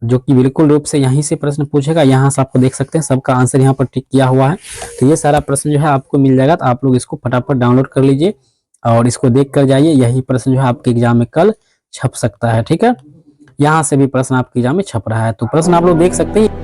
जो कि बिल्कुल रूप से यहीं से प्रश्न पूछेगा। यहाँ से आपको देख सकते हैं सबका आंसर यहाँ पर टिक किया हुआ है। तो ये सारा प्रश्न जो है आपको मिल जाएगा, तो आप लोग इसको फटाफट डाउनलोड कर लीजिए और इसको देख कर जाइए। यही प्रश्न जो है आपके एग्जाम में कल छप सकता है। ठीक है, यहाँ से भी प्रश्न आपके एग्जाम में छप रहा है, तो प्रश्न आप लोग देख सकते हैं।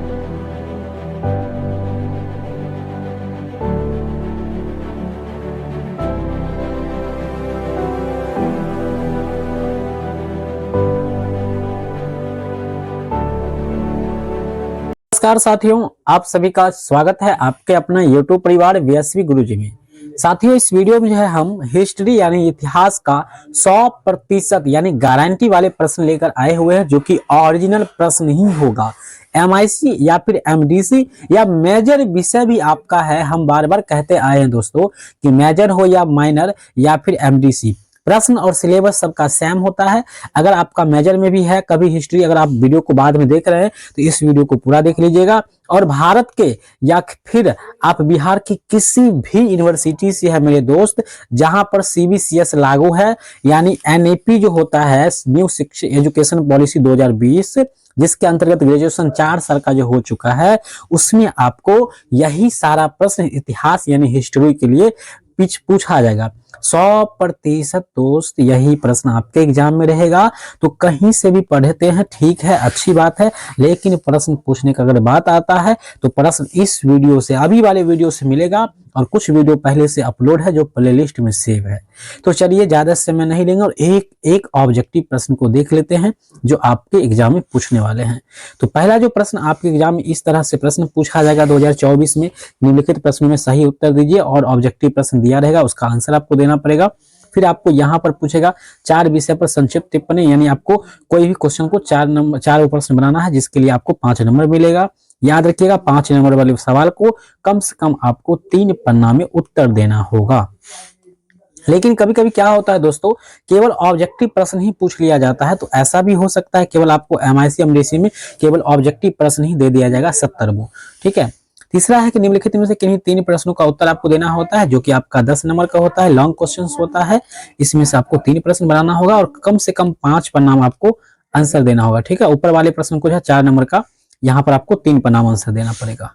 नमस्कार साथियों, आप सभी का स्वागत है आपके अपना YouTube परिवार VSV गुरुजी में। साथियों, इस वीडियो में जो है हम हिस्ट्री यानी इतिहास का 100% यानी गारंटी वाले प्रश्न लेकर आए हुए हैं, जो कि ओरिजिनल प्रश्न ही होगा। MIC या फिर MDC या मेजर विषय भी आपका है। हम बार बार कहते आए हैं दोस्तों कि मेजर हो या माइनर या फिर MDC, प्रश्न और सिलेबस सबका सेम होता है। अगर आपका मेजर में भी है कभी हिस्ट्री, अगर आप वीडियो को बाद में देख रहे हैं तो इस वीडियो को पूरा देख लीजिएगा। और भारत के या फिर आप बिहार की किसी भी यूनिवर्सिटी से है मेरे दोस्त, जहां पर CBCS लागू है, यानी NAP जो होता है न्यू एजुकेशन पॉलिसी 2020, जिसके अंतर्गत ग्रेजुएशन 4 साल का जो हो चुका है, उसमें आपको यही सारा प्रश्न इतिहास यानी हिस्ट्री के लिए पूछा जाएगा। 100% दोस्त यही प्रश्न आपके एग्जाम में रहेगा। तो कहीं से भी पढ़ते हैं, ठीक है, अच्छी बात है, लेकिन प्रश्न पूछने का अगर बात आता है तो प्रश्न इस वीडियो से, अभी वाले वीडियो से मिलेगा, और कुछ वीडियो पहले से अपलोड है जो प्लेलिस्ट में सेव है। तो चलिए ज्यादा समय नहीं लेंगे और एक एक ऑब्जेक्टिव प्रश्न को देख लेते हैं जो आपके एग्जाम में पूछने वाले हैं। तो पहला जो प्रश्न आपके एग्जाम में इस तरह से प्रश्न पूछा जाएगा 2024 में, निम्नलिखित प्रश्नों में सही उत्तर दीजिए, और ऑब्जेक्टिव प्रश्न दिया रहेगा उसका आंसर आपको देना पड़ेगा। फिर आपको यहाँ पर पूछेगा 4 विषय पर संक्षिप्त टिप्पणी, यानी आपको कोई भी क्वेश्चन को 4 प्रश्न बनाना है, जिसके लिए आपको 5 नंबर मिलेगा। याद रखिएगा 5 नंबर वाले सवाल को कम से कम आपको 3 पन्ना में उत्तर देना होगा। लेकिन कभी कभी क्या होता है दोस्तों, केवल ऑब्जेक्टिव प्रश्न ही पूछ लिया जाता है, तो ऐसा भी हो सकता है केवल आपको MIC MDC में केवल ऑब्जेक्टिव प्रश्न ही दे दिया जाएगा 70। ठीक है। तीसरा है कि निम्नलिखित में से किन्हीं 3 प्रश्नों का उत्तर आपको देना होता है, जो कि आपका 10 नंबर का होता है, लॉन्ग क्वेश्चन होता है। इसमें से आपको 3 प्रश्न बनाना होगा और कम से कम 5 पन्ना में आपको आंसर देना होगा। ठीक है, ऊपर वाले प्रश्न को जो है 4 नंबर का, यहाँ पर आपको 3 पन्ना में आंसर देना पड़ेगा।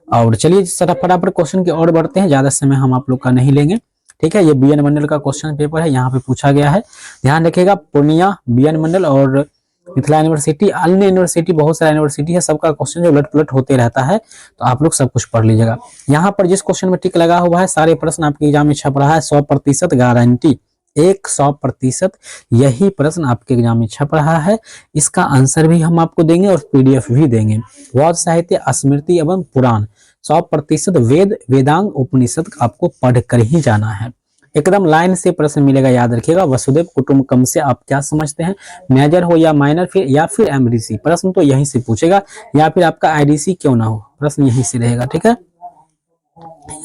और चलिए फटाफट क्वेश्चन की ओर बढ़ते हैं, ज्यादा समय हम आप लोग का नहीं लेंगे। ठीक है, ये BN मंडल का क्वेश्चन पेपर है, यहाँ पे पूछा गया है। ध्यान रखिएगा, पूर्णिया, BN मंडल और मिथिला यूनिवर्सिटी, अन्य यूनिवर्सिटी, बहुत सारा यूनिवर्सिटी है, सबका क्वेश्चन जो उलट पुलट होते रहता है, तो आप लोग सब कुछ पढ़ लीजिएगा। यहाँ पर जिस क्वेश्चन में टिक लगा हुआ है, सारे प्रश्न आपके एग्जाम में छप रहा है। 100% गारंटी, 100% यही प्रश्न आपके एग्जाम में छप रहा है। इसका आंसर भी हम आपको देंगे और PDF भी देंगे। बौद्ध साहित्य, स्मृति एवं पुराण, 100% वेद, वेदांग, उपनिषद आपको पढ़ कर ही जाना है। एकदम लाइन से प्रश्न मिलेगा, याद रखिएगा। वसुदेव कुटुंबकम से आप क्या समझते हैं, मेजर हो या माइनर, फिर या फिर MDC, प्रश्न तो यहीं से पूछेगा, या फिर आपका IDC क्यों ना हो, प्रश्न यहीं से रहेगा। ठीक है,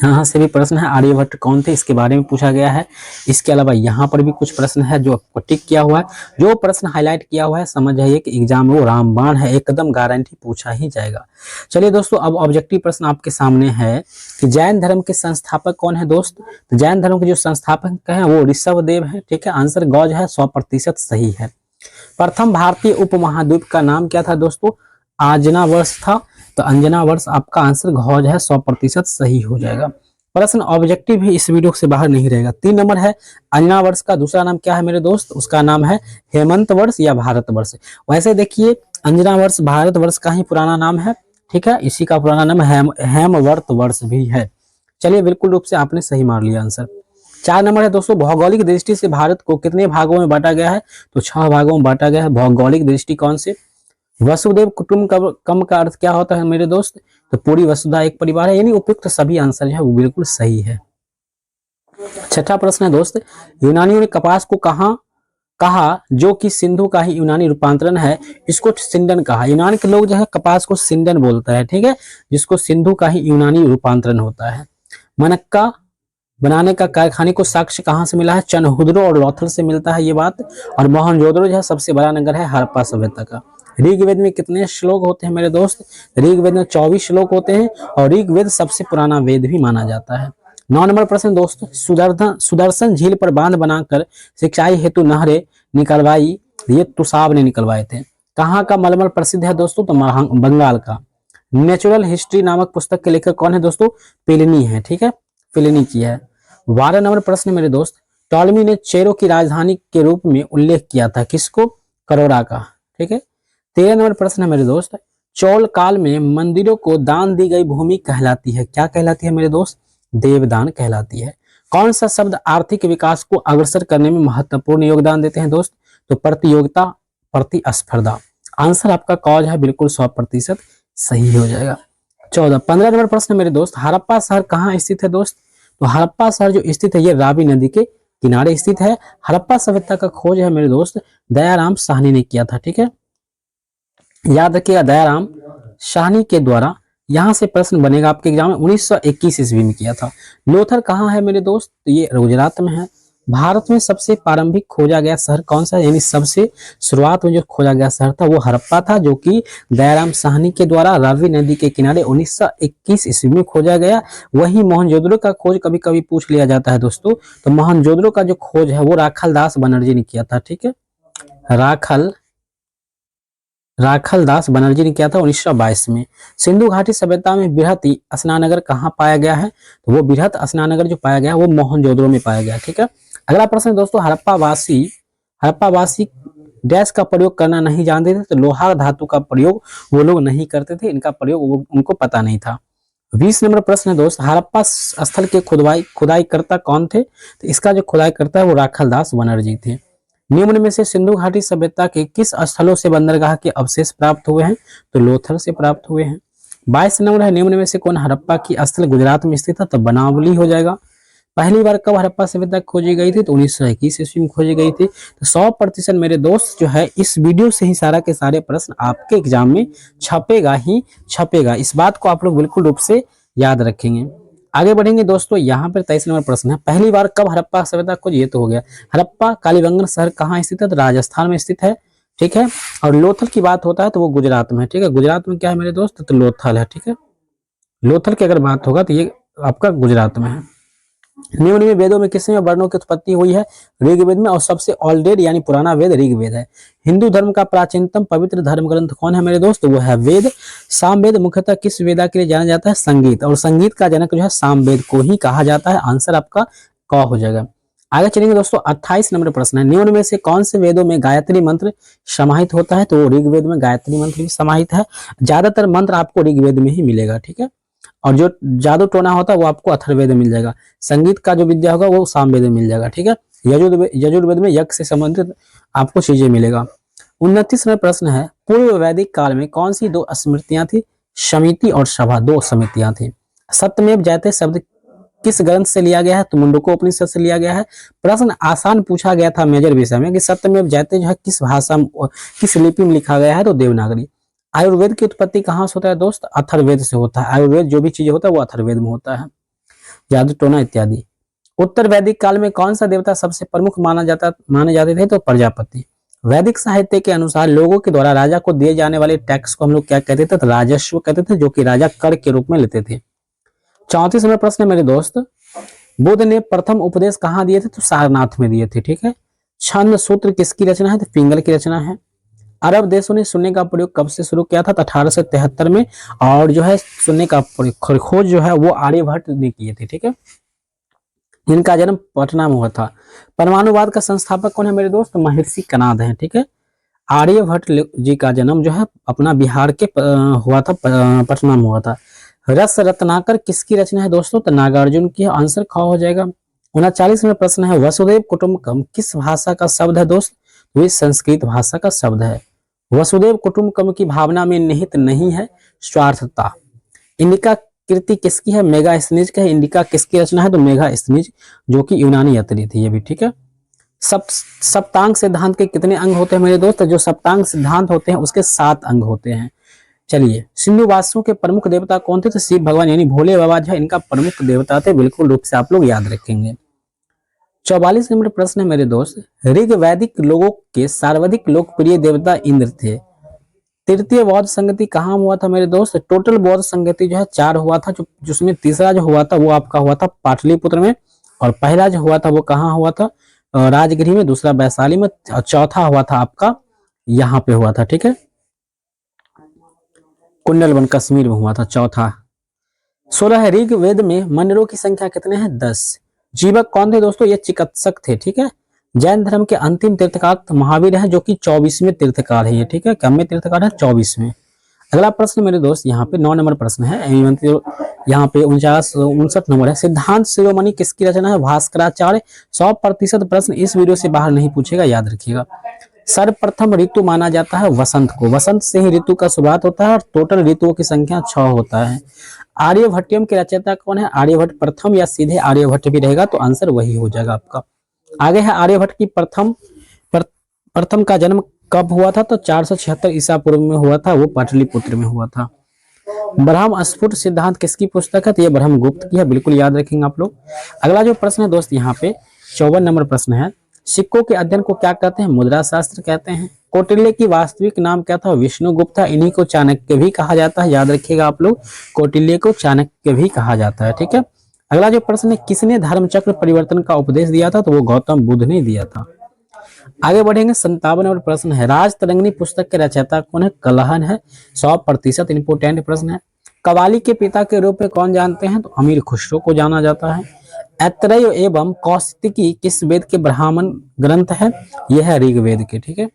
यहाँ से भी प्रश्न है, आर्यभट्ट कौन थे, इसके बारे में पूछा गया है। इसके अलावा यहाँ पर भी कुछ प्रश्न है जो आपको टिक किया हुआ है। जो प्रश्न हाईलाइट किया हुआ है समझ जाइए कि एग्जाम में वो रामबाण है, एकदम गारंटी पूछा ही जाएगा। चलिए दोस्तों, अब ऑब्जेक्टिव प्रश्न आपके सामने है कि जैन धर्म के संस्थापक कौन है दोस्त। तो जैन धर्म के जो संस्थापक हैं वो ऋषभदेव है। ठीक है, आंसर गौज है, 100% सही है। प्रथम भारतीय उपमहाद्वीप का नाम क्या था दोस्तों, आजना वर्ष था, तो अंजना वर्ष आपका आंसर घोज है, 100% सही हो जाएगा। प्रश्न ऑब्जेक्टिव भी इस वीडियो से बाहर नहीं रहेगा। 3 नंबर है, अंजना वर्ष का दूसरा नाम क्या है मेरे दोस्त, उसका नाम है हेमंत वर्ष या भारत वर्ष। वैसे देखिए, अंजना वर्ष भारत वर्ष का ही पुराना नाम है। ठीक है, इसी का पुराना नाम हेमवर्त वर्ष भी है। चलिए, बिल्कुल रूप से आपने सही मार लिया आंसर। 4 नंबर है दोस्तों, भौगोलिक दृष्टि से भारत को कितने भागों में बांटा गया है, तो 6 भागों में बांटा गया है भौगोलिक दृष्टिकोण से। वसुदेव कुटुंबकम का अर्थ क्या होता है मेरे दोस्त, तो पूरी वसुधा एक परिवार है, यानी उपयुक्त सभी आंसर जो है वो बिल्कुल सही है। छठा प्रश्न है दोस्त, यूनानियों ने कपास को कहा जो कि सिंधु का ही यूनानी रूपांतरण है, इसको सिंडन कहा। यूनान के लोग जो है कपास को सिंडन बोलता है। ठीक है, जिसको सिंधु का ही यूनानी रूपांतरण होता है। मनक्का बनाने का कारखाने को साक्ष्य कहाँ से मिला है, चनहुद्रो और लोथल से मिलता है ये बात। और मोहनजोदड़ो जो है सबसे बड़ा नगर है हड़प्पा सभ्यता का। ऋग्वेद में कितने श्लोक होते हैं मेरे दोस्त, ऋग्वेद में 24 श्लोक होते हैं, और ऋग्वेद सबसे पुराना वेद भी माना जाता है। 9 नंबर प्रश्न दोस्त, सुदर्शन झील पर बांध बनाकर सिंचाई हेतु नहरें निकलवाई, ये तुसाब ने निकलवाए थे। कहाँ का मलमल प्रसिद्ध है दोस्तों? तो बंगाल का। नेचुरल हिस्ट्री नामक पुस्तक के लेखक कौन है दोस्तों? प्लिनी है, ठीक है, प्लिनी की है। 12 नंबर प्रश्न मेरे दोस्त, टॉलमी ने चेरो की राजधानी के रूप में उल्लेख किया था, किसको? करोड़ा का, ठीक है। 13 नंबर प्रश्न है मेरे दोस्त, चौल काल में मंदिरों को दान दी गई भूमि कहलाती है, क्या कहलाती है मेरे दोस्त? देवदान कहलाती है। कौन सा शब्द आर्थिक विकास को अग्रसर करने में महत्वपूर्ण योगदान देते हैं दोस्त? तो प्रतियोगिता, प्रतिस्पर्धा। आंसर आपका कॉज है, बिल्कुल 100% सही हो जाएगा। 15 नंबर प्रश्न मेरे दोस्त, हड़प्पा शहर कहाँ स्थित है दोस्त? तो हड़प्पा शहर जो स्थित है ये रावी नदी के किनारे स्थित है। हड़प्पा सभ्यता का खोज है मेरे दोस्त दयाराम साहनी ने किया था, ठीक है, याद रखिएगा, दयाराम साहनी के द्वारा। यहां से प्रश्न बनेगा आपके एग्जाम में, 1921 ईस्वी में किया था। लोथल कहाँ है मेरे दोस्त? तो ये गुजरात में है। भारत में सबसे प्रारंभिक खोजा गया शहर कौन सा है, यानी सबसे शुरुआत में जो खोजा गया शहर था वो हड़प्पा था, जो कि दयाराम साहनी के द्वारा रावी नदी के किनारे 1921 ईस्वी में खोजा गया। वही मोहनजोदड़ो का खोज कभी कभी पूछ लिया जाता है दोस्तों, तो मोहनजोदड़ो का जो खोज है वो राखल दास बनर्जी ने किया था, ठीक है, राखल दास बनर्जी ने किया था 1922 में। सिंधु घाटी सभ्यता में बृहत स्नानगर कहाँ पाया गया है? तो वो बृहत स्नानगर जो पाया गया है वो मोहनजोदड़ो में पाया गया, ठीक है। अगला प्रश्न दोस्तों, हड़प्पावासी डैश का प्रयोग करना नहीं जानते थे? तो लोहा धातु का प्रयोग वो लोग नहीं करते थे, इनका प्रयोग उनको पता नहीं था। 20 नंबर प्रश्न है दोस्त, हड़प्पा स्थल के खुदाई करता कौन थे? तो इसका जो खुदाई करता है वो राखल दास बनर्जी थे। निम्न में से सिंधु घाटी सभ्यता के किस स्थलों से बंदरगाह के अवशेष प्राप्त हुए हैं? तो लोथल से प्राप्त हुए हैं। 22 नंबर है, निम्न में से कौन हड़प्पा की स्थल गुजरात में स्थित है? तो बनावली हो जाएगा। पहली बार कब हड़प्पा सभ्यता खोजी गई थी? तो 1921 ईस्वी में खोजी गई थी। तो 100% मेरे दोस्त जो है इस वीडियो से ही सारा के सारे प्रश्न आपके एग्जाम में छपेगा ही छपेगा, इस बात को आप लोग बिल्कुल रूप से याद रखेंगे। आगे बढ़ेंगे दोस्तों, यहाँ पर 23 नंबर प्रश्न है, पहली बार कब हड़प्पा सभ्यता खोजी? ये तो हो गया। हड़प्पा कालीबंगन शहर कहाँ स्थित है? तो राजस्थान में स्थित है, ठीक है। और लोथल की बात होता है तो वो गुजरात में है, ठीक है। गुजरात में क्या है मेरे दोस्त? तो लोथल है, ठीक है। लोथल की अगर बात होगा तो ये आपका गुजरात में है। निम्न में वेदों में किसमें वर्णों की उत्पत्ति हुई है? ऋग्वेद में, और सबसे ओल्डेड यानी पुराना वेद ऋग्वेद है। हिंदू धर्म का प्राचीनतम पवित्र धर्म ग्रंथ कौन है मेरे दोस्त? वो है वेद। सामवेद मुख्यतः किस वेदा के लिए जाना जाता है? संगीत, और संगीत का जनक जो है सामवेद को ही कहा जाता है। आंसर आपका क हो जाएगा। आगे चलेंगे दोस्तों, 28 नंबर प्रश्न है, निम्न में से कौन से वेदों में गायत्री मंत्र समाहित होता है? तो ऋग्वेद में गायत्री मंत्र भी समाहित है। ज्यादातर मंत्र आपको ऋग्वेद में ही मिलेगा, ठीक है। और जो जादू टोना होता है वो आपको अथर्ववेद में मिल जाएगा। संगीत का जो विद्या होगा वो सामवेद में मिल जाएगा, ठीक है। यजुर्वेद में यज्ञ से संबंधित आपको चीजें मिलेगा। 29 नंबर प्रश्न है, पूर्व वैदिक काल में कौन सी दो स्मृतियां थी? समिति और सभा, दो समितियां थी। सत्यमेव जयते शब्द किस ग्रंथ से लिया गया है? तो मुंडकोपनिषद से लिया गया है। प्रश्न आसान पूछा गया था मेजर विषय में कि सत्यमेव जयते जो है किस भाषा में, किस लिपि में लिखा गया है? तो देवनागरी। आयुर्वेद की उत्पत्ति कहाँ से होता है दोस्त? अथर्ववेद से होता है। आयुर्वेद जो भी चीज होता है वो अथर्ववेद में होता है, जादू टोना इत्यादि। उत्तर वैदिक काल में कौन सा देवता सबसे प्रमुख माने जाते थे? तो प्रजापति। वैदिक साहित्य के अनुसार लोगों के द्वारा राजा को दिए जाने वाले टैक्स को हम लोग क्या कहते थे? तो राजस्व कहते थे, जो कि राजा कर के रूप में लेते थे। 34 नंबर प्रश्न है मेरे दोस्त, बुद्ध ने प्रथम उपदेश कहाँ दिए थे? तो सारनाथ में दिए थे, ठीक है। छंद सूत्र किसकी रचना है? तो पिंगल की रचना है। अरब देशों ने शून्य का प्रयोग कब से शुरू किया था? तो 1873 में। और जो है शून्य का खोज जो है वो आर्यभट्ट ने किए थे, ठीक है। इनका जन्म पटना में हुआ था। परमाणुवाद का संस्थापक कौन है मेरे दोस्त? महर्षि कणाद हैं, ठीक है। आर्यभट्ट जी का जन्म जो है अपना बिहार के हुआ था, पटना में हुआ था। रस रत्नाकर किसकी रचना है दोस्तों? तो नागार्जुन की। आंसर ख हो जाएगा। 39 में प्रश्न है, वसुदेव कुटुंबकम किस भाषा का शब्द है दोस्त? वो संस्कृत भाषा का शब्द है। वसुदेव कुटुंबकम की भावना में निहित नहीं है स्वार्थता। इंडिका कृति किसकी है? मेगा स्निज का है। इंडिका किसकी रचना है? तो मेगा स्निज, जो कि यूनानी यात्री थी, ये भी ठीक है। सप्तांग सिद्धांत के कितने अंग होते हैं मेरे दोस्त? जो सप्तांग सिद्धांत होते हैं उसके 7 अंग होते हैं। चलिए, सिंधु वासियों के प्रमुख देवता कौन थे? तो शिव भगवान यानी भोले बाबा जो है इनका प्रमुख देवता थे, बिल्कुल रूप से आप लोग याद रखेंगे। 44 नंबर प्रश्न है मेरे दोस्त, ऋग वैदिक लोगों के सर्वाधिक लोकप्रिय देवता इंद्र थे। तृतीय बौद्ध संगति कहाँ हुआ था मेरे दोस्त? टोटल बौद्ध संगति जो है 4 हुआ था, जिसमें तीसरा जो हुआ था वो आपका हुआ था पाटलिपुत्र में, और पहला जो हुआ था वो कहाँ हुआ था? राजगृह में, दूसरा वैशाली में, और चौथा हुआ था आपका यहाँ पे हुआ था, ठीक है। कुंडलवन कश्मीर में हुआ था। चौथा 16 है ऋग्वेद में मंडलों की संख्या कितने हैं? 10। जीवक कौन थे दोस्तों? ये चिकित्सक थे। ठीक है। जैन धर्म के अंतिम तीर्थकार महावीर है, जो कि 24वें तीर्थकार है ये। ठीक है, कम में तीर्थकार है? 24वें। अगला प्रश्न मेरे दोस्त यहाँ पे 9 नंबर प्रश्न है। यहाँ पे 59 नंबर है। सिद्धांत शिरोमणि किसकी रचना है? भास्कराचार्य। 100% प्रश्न इस वीडियो से बाहर नहीं पूछेगा, याद रखिएगा। सर्वप्रथम ऋतु माना जाता है वसंत को। वसंत से ही ऋतु का शुरुआत होता है और टोटल ऋतुओं की संख्या 6 होता है। आर्यभट्टियम के रचयिता कौन है? आर्यभट्ट प्रथम या सीधे आर्यभट्ट भी रहेगा तो आंसर वही हो जाएगा आपका। आगे है आर्यभट्ट की प्रथम का जन्म कब हुआ था? तो 476 ईसा पूर्व में हुआ था, वो पाटलिपुत्र में हुआ था। ब्रह्म स्फुट सिद्धांत किसकी पुस्तक है? तो ये ब्रह्मगुप्त की है, बिल्कुल याद रखेंगे आप लोग। अगला जो प्रश्न है दोस्त यहाँ पे 54 नंबर प्रश्न है। सिक्कों के अध्ययन को क्या कहते हैं? मुद्रा शास्त्र कहते हैं। कौटिल्य की वास्तविक नाम क्या था? विष्णुगुप्त था। इन्हीं को चाणक्य भी कहा जाता है, याद रखिएगा आप लोग। कौटिल्य को चाणक्य भी कहा जाता है। ठीक है। अगला जो प्रश्न है, किसने धर्मचक्र परिवर्तन का उपदेश दिया था? तो वो गौतम बुद्ध ने दिया था। आगे बढ़ेंगे 57 नंबर प्रश्न है। राजतरंगिणी पुस्तक के रचयिता कौन है? कलहन है। 100% इंपोर्टेंट प्रश्न है। कवाली के पिता के रूप में कौन जानते हैं? तो अमीर खुसरो को जाना जाता है। ऐतरेय एवं कौशिकी किस वेद के ब्राह्मण ग्रंथ है? यह है ऋग्वेद के। ठीक है।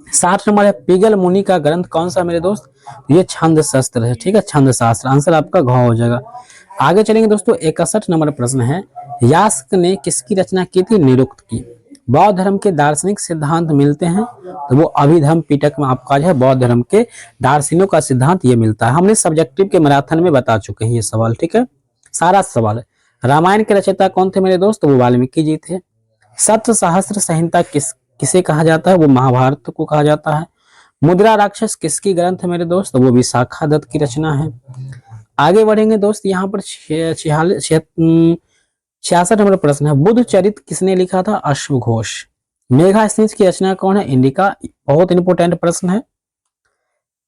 60 नंबर है। पिगल मुनि का ग्रंथ कौन सा मेरे दोस्त? ये छंद शास्त्र है। ठीक है, छंद शास्त्र। आंसर आपका घ हो जाएगा। आगे चलेंगे दोस्तों 61 नंबर प्रश्न है। यास्क ने किसकी रचना की थी? निरुक्त की। बौद्ध धर्म के दार्शनिक सिद्धांत मिलते हैं तो वो अभिधर्म पिटक में आपका जो है बौद्ध धर्म के दार्शनिकों का सिद्धांत ये मिलता है। हमने सब्जेक्टिव के मैराथन में बता चुके हैं ये सवाल। ठीक है, सारा सवाल है। रामायण के रचयिता कौन थे मेरे दोस्त? वो वाल्मीकि जी थे। सप्त सहस्त्र संहिता किसे कहा जाता है? वो महाभारत को कहा जाता है। मुद्रा राक्षस किसकी ग्रंथ है मेरे दोस्त? वो विशाखा दत्त की रचना है। आगे बढ़ेंगे दोस्त यहाँ पर 66 नंबर प्रश्न है। बुद्ध चरित किसने लिखा था? अश्वघोष। मेघा स्निच की रचना कौन है? इंडिका। बहुत इंपोर्टेंट प्रश्न है।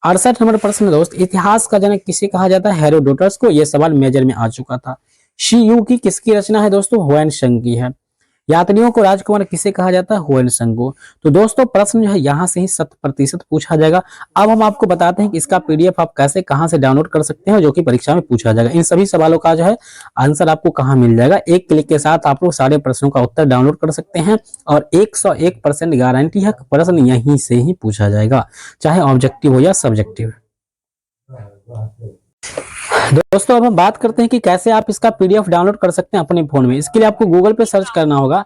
68 नंबर प्रश्न दोस्त, इतिहास का जनक किसे कहा जाता है? हेरोडोटस को। यह सवाल मेजर में आ चुका था। शी यू की किसकी रचना है दोस्तों? हुएनसांग की है। यात्रियों को राजकुमार किसे कहा जाता है? हुएनसांग। तो दोस्तों प्रश्न जो है यहाँ से ही 100% पूछा जाएगा। अब हम आपको बताते हैं कि इसका पीडीएफ आप कैसे कहां से डाउनलोड कर सकते हैं जो कि परीक्षा में पूछा जाएगा। इन सभी सवालों का जो है आंसर आपको कहां मिल जाएगा? एक क्लिक के साथ आप लोग सारे प्रश्नों का उत्तर डाउनलोड कर सकते हैं और 101% गारंटी है प्रश्न यहीं से ही पूछा जाएगा, चाहे ऑब्जेक्टिव हो या सब्जेक्टिव। दोस्तों अब हम बात करते हैं कि कैसे आप इसका पीडीएफ डाउनलोड कर सकते हैं अपने फोन में। इसके लिए आपको गूगल पे सर्च करना होगा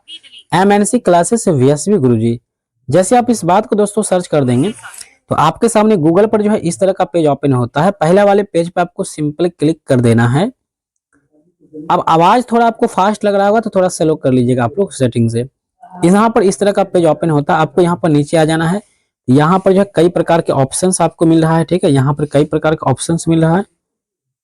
MNC क्लासेस VSV गुरुजी। जैसे आप इस बात को दोस्तों सर्च कर देंगे तो आपके सामने गूगल पर जो है इस तरह का पेज ओपन होता है। पहले वाले पेज पे आपको सिंपल क्लिक कर देना है। अब आवाज थोड़ा आपको फास्ट लग रहा होगा तो थोड़ा स्लो कर लीजिएगा आप लोग सेटिंग से। यहाँ पर इस तरह का पेज ओपन होता है। आपको यहाँ पर नीचे आ जाना है। यहाँ पर जो है कई प्रकार के ऑप्शंस आपको मिल रहा है। ठीक है, यहाँ पर कई प्रकार के ऑप्शंस मिल रहा है।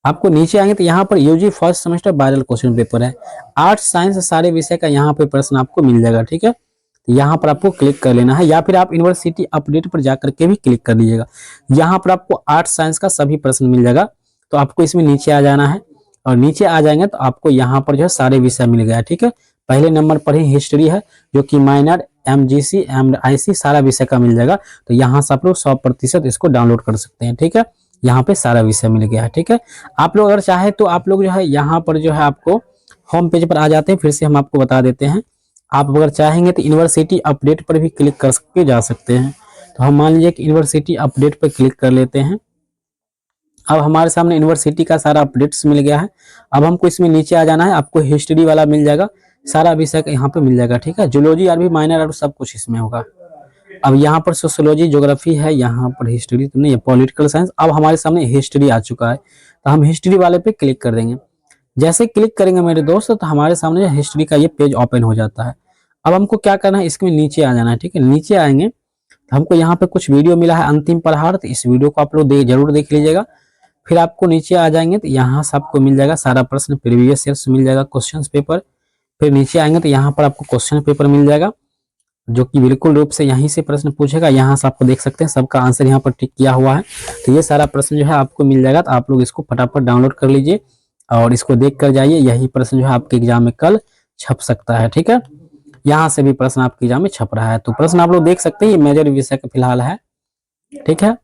आपको नीचे आएंगे तो यहाँ पर UG first semester viral question paper है। आर्ट्स साइंस सारे विषय का यहाँ पे प्रश्न आपको मिल जाएगा। ठीक है, तो यहाँ पर आपको क्लिक कर लेना है या फिर आप यूनिवर्सिटी अपडेट पर जाकर के भी क्लिक कर लीजिएगा। यहाँ पर आपको आर्ट्स साइंस का सभी प्रश्न मिल जाएगा। तो आपको इसमें नीचे आ जाना है और नीचे आ जाएंगे तो आपको यहाँ पर जो है सारे विषय मिल गया। ठीक है, पहले नंबर पर ही हिस्ट्री है जो कि माइनर MGC MIC सारा विषय का मिल जाएगा। तो यहाँ से आप लोग 100% इसको डाउनलोड कर सकते हैं। ठीक है, यहाँ पे सारा विषय मिल गया है। ठीक है, आप लोग अगर चाहे तो आप लोग जो है यहाँ पर जो है आपको होम पेज पर आ जाते हैं। फिर से हम आपको बता देते हैं। आप अगर चाहेंगे तो यूनिवर्सिटी अपडेट पर भी क्लिक करके जा सकते हैं। तो हम मान लीजिए कि यूनिवर्सिटी अपडेट पर क्लिक कर लेते हैं। अब हमारे सामने यूनिवर्सिटी का सारा अपडेट्स मिल गया है। अब हमको इसमें नीचे आ जाना है। आपको हिस्ट्री वाला मिल जाएगा, सारा विषय यहाँ पे मिल जाएगा। ठीक है, जूलॉजी आरबी माइनर और सब कुछ इसमें होगा। अब यहाँ पर सोशियोलॉजी ज्योग्राफी है, यहाँ पर हिस्ट्री तो नहीं है, पॉलिटिकल साइंस। अब हमारे सामने हिस्ट्री आ चुका है तो हम हिस्ट्री वाले पे क्लिक कर देंगे। जैसे क्लिक करेंगे मेरे दोस्त तो हमारे सामने हिस्ट्री का ये पेज ओपन हो जाता है। अब हमको क्या करना है, इसमें नीचे आ जाना है। ठीक है, नीचे आएंगे तो हमको यहाँ पे कुछ वीडियो मिला है अंतिम प्रहार, तो इस वीडियो को आप लोग जरूर देख लीजिएगा। फिर आपको नीचे आ जाएंगे तो यहाँ से आपको मिल जाएगा सारा प्रश्न प्रीवियस ईयर से मिल जाएगा क्वेश्चन पेपर। फिर नीचे आएंगे तो यहाँ पर आपको क्वेश्चन पेपर मिल जाएगा जो कि बिल्कुल रूप से यहीं से प्रश्न पूछेगा। यहाँ से आपको देख सकते हैं सबका आंसर यहाँ पर टिक किया हुआ है। तो ये सारा प्रश्न जो है आपको मिल जाएगा। तो आप लोग इसको फटाफट डाउनलोड कर लीजिए और इसको देख कर जाइए। यही प्रश्न जो है आपके एग्जाम में कल छप सकता है। ठीक है, यहाँ से भी प्रश्न आपके एग्जाम में छप रहा है। तो प्रश्न आप लोग देख सकते हैं, ये मेजर विषय का फिलहाल है। ठीक है,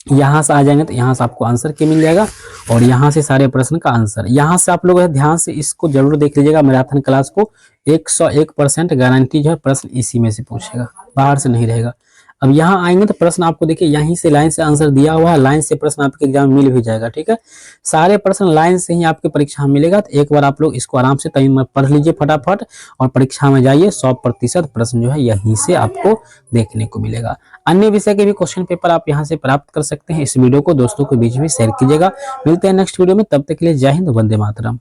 यहाँ से आ जाएंगे तो यहाँ से आपको आंसर की मिल जाएगा और यहाँ से सारे प्रश्न का आंसर। यहाँ से आप लोग ध्यान से इसको जरूर देख लीजिएगा, मैराथन क्लास को 101% गारंटी जो है प्रश्न इसी में से पूछेगा, बाहर से नहीं रहेगा। अब यहाँ आएंगे तो प्रश्न आपको देखिए यहीं से लाइन से आंसर दिया हुआ है, लाइन से प्रश्न आपके एग्जाम में मिल भी जाएगा। ठीक है, सारे प्रश्न लाइन से ही आपके परीक्षा में मिलेगा। तो एक बार आप लोग इसको आराम से टाइम में पढ़ लीजिए फटाफट और परीक्षा में जाइए। 100% प्रश्न जो है यहीं से आपको देखने को मिलेगा। अन्य विषय के भी क्वेश्चन पेपर आप यहाँ से प्राप्त कर सकते हैं। इस वीडियो को दोस्तों के बीच में शेयर कीजिएगा। मिलते हैं नेक्स्ट वीडियो में, तब तक के लिए जय हिंद, वंदे मातरम।